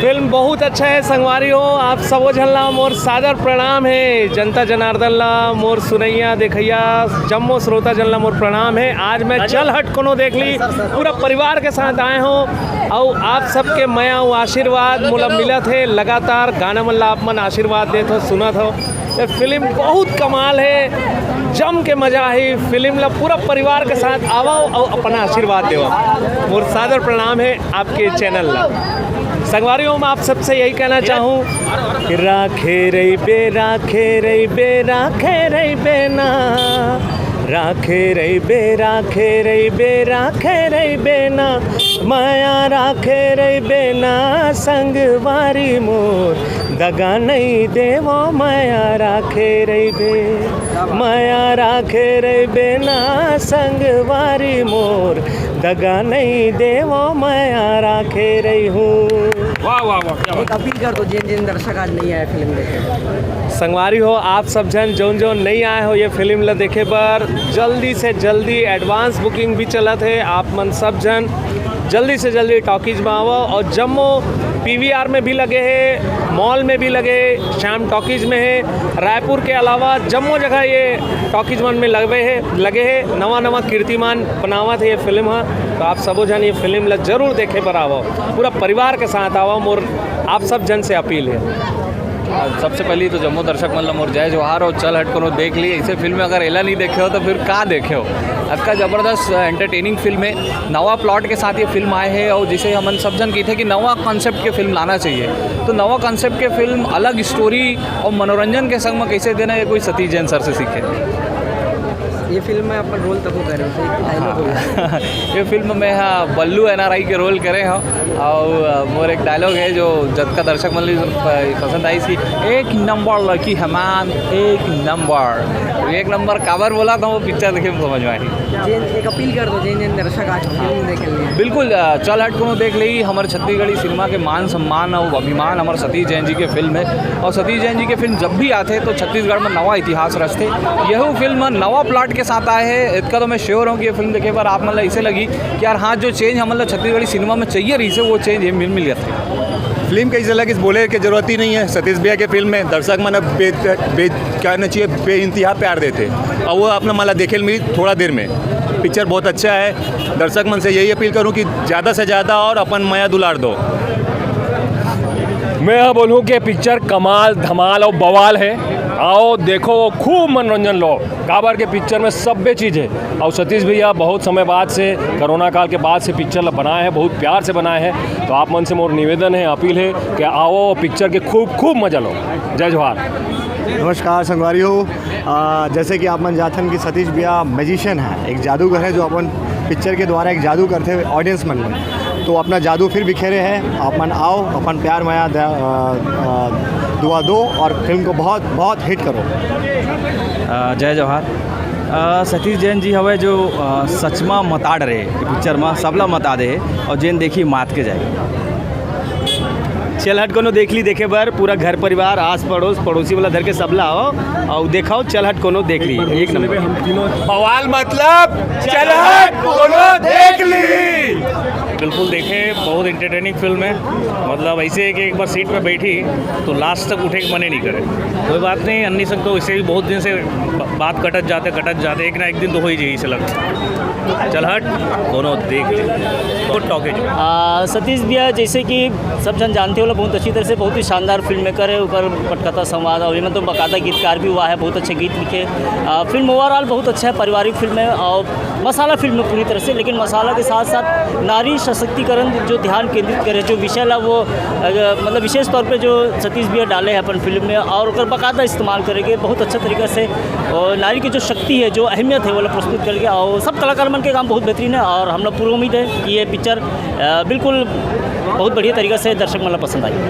Film बहुत अच्छा है संगवारी हो। आप सबो झन ला मोर सादर प्रणाम है। जनता जनार्दन ला मोर सुनैया देखैया जम्मो श्रोता जन ला मोर प्रणाम है। आज मैं चल हट कोनो देख ली पूरा परिवार के साथ आए हो और आप सबके मया वो आशीर्वाद मोला मिलत है। लगातार गाना मन ला आप मन आशीर्वाद देत हो सुनत हो। ये फिल्म बहुत कमाल है, जम के मजा है। फिल्म ला पूरा परिवार के साथ आवो और अपना आशीर्वाद देव। मोर सादर प्रणाम है आपके चैनल ला। संगवारियों में आप सबसे यही कहना चाहूँ कि राखे रही बे राखे रही बे राखे रही बे ना, राखे रही बे राखे रही बे राखे रही बे ना, माया राखे रही बे ना संगवारी मोर दगा नहीं देवो माया राखे रही बे, माया राखे रही बे ना संगवारी मोर दगा नहीं देवो माया राखे रही हूँ। वाह वाह वाह, एक अपील कर दो जिन दर्शक आज नहीं आए फिल्म देखे। संगवारी हो आप सब जन जौन जौन नहीं आए हो ये फिल्म ला देखे पर जल्दी से जल्दी एडवांस बुकिंग भी चलत है। आप मन सब जन जल्दी से जल्दी टॉकीज में आओ। और जम्मू पीवीआर में भी लगे है, मॉल में भी लगे, श्याम टॉकीज में है। रायपुर के अलावा जम्मू जगह ये टॉकीज मन में लगे है। नवा नवा कीर्तिमान बनावत है ये फिल्म है। तो आप सबो जन ये फिल्म ला जरूर देखे पर आओ, पूरा परिवार के साथ आओ। मोर आप सब जन से अपील है। सबसे पहले तो जम्मू दर्शक मन ला मोर जय जोहार और चल हट कोनो देख ली। ऐसे फिल्म अगर एला नहीं देखे हो तो फिर का देखे हो। आपका ज़बरदस्त एंटरटेनिंग फिल्म है, नवा प्लॉट के साथ ये फिल्म आए हैं और जिसे हम सब जन की थे कि नवा कॉन्सेप्ट के फिल्म लाना चाहिए। तो नवा कॉन्सेप्ट के फिल्म अलग स्टोरी और मनोरंजन के संग में कैसे देना ये कोई सतीश जैन सर से सीखे। ये फिल्म में अपन रोल तक कर रहे हो, ये फिल्म में हाँ बल्लू NRI के रोल करे हो। और मोर एक डायलॉग है जो जब का दर्शक मन पसंद आई थी, एक नंबर लड़की हमान एक नंबर काबर बोला था वो पिक्चर देखे में समझ में आई। एक अपील कर दो जिन दर्शक आज फिल्म देखे लिए। बिल्कुल चल हट को देख ली। हमारे छत्तीसगढ़ी सिनेमा के मान सम्मान और अभिमान हमारे सतीश जैन जी के फिल्म है। और सतीश जैन जी के फिल्म जब भी आते तो छत्तीसगढ़ में नवा इतिहास रचते। यह फिल्म नवा प्लॉट के साथ आए हैं। इसका तो मैं श्योर हूँ कि ये फिल्म देखे पर आप मतलब ऐसे लगी कि यार हाँ जो चेंज हमारे छत्तीसगढ़ी सिनेमा में चाहिए रही से वो चेंज मिल गया। फिल्म कैसे लगी बोले की जरूरत ही नहीं है। सतीश भैया के फिल्म में दर्शक मन कहना चाहिए बेइंतहा प्यार देते और वो अपना माला देखे मिली थोड़ा देर में। पिक्चर बहुत अच्छा है। दर्शक मन से यही अपील करूं कि ज़्यादा से ज़्यादा और अपन माया दुलार दो। मैं यह बोलूँ कि पिक्चर कमाल धमाल और बवाल है। आओ देखो खूब मनोरंजन लो। काबर के पिक्चर में सब बे चीज़ है। और सतीश भैया बहुत समय बाद से कोरोना काल के बाद से पिक्चर बनाए हैं, बहुत प्यार से बनाए हैं। तो आप मन से मोर निवेदन है, अपील है कि आओ पिक्चर के खूब मजा लो। जय जोहार। नमस्कार संगवारी हो। जैसे कि आप मन जानते कि सतीश भैया मैजिशियन है, एक जादूगर है जो अपन पिक्चर के द्वारा एक जादू करते हुए ऑडियंस मन में तो अपना जादू फिर बिखेरे हैं। आप मन आओ, अपन प्यार माया दुआ दो और फिल्म को बहुत बहुत हिट करो। जय जोहार। सतीश जैन जी हवे जो सचमा मता डरे पिक्चर में सबला मता दे और जैन देखी मात के जाए। चल हट कोनो देख ली देखे बर पूरा घर परिवार आस पड़ोस पड़ोसी वाला धर के सबला आओ और देखाओ चल हट कोनो देख ली। एक नंबर पे हम तीनों बवाल मतलब चल हट कोनो देख ली। बिल्कुल देखें, बहुत इंटरटेनिंग फिल्म है। मतलब ऐसे है कि एक बार सीट पे बैठी तो लास्ट तक उठे के मने नहीं करे। कोई बात नहीं, अन्नी संग तो वैसे भी बहुत दिन से बात कटत जाते एक ना एक दिन तो हो ही जाए इसे लगता। चल हट दोनों देख गुड टॉकेज। सतीश भैया जैसे कि सब जन जानते हो बहुत अच्छी तरह से बहुत ही शानदार फिल्म मेकर है। ऊपर पटकथा संवाद और इनमें तो बाकायदा गीतकार भी हुआ है, बहुत अच्छे गीत लिखे। फिल्म ओवरऑल बहुत अच्छा है, पारिवारिक फिल्म है और मसाला फिल्म है पूरी तरह से। लेकिन मसाला के साथ साथ नारी सशक्तिकरण जो ध्यान केंद्रित करे, जो विषय ला वो मतलब विशेष तौर पे जो सतीश भैया डाले हैं अपन फिल्म में और उनका बाकायदा इस्तेमाल करेंगे बहुत अच्छा तरीके से। और नारी की जो शक्ति है, जो अहमियत है वो प्रस्तुत करके और सब कलाकार मन के काम बहुत बेहतरीन है। और हम लोग पूरी उम्मीद है कि ये पिक्चर बिल्कुल बहुत बढ़िया तरीके से दर्शक मन पसंद आई।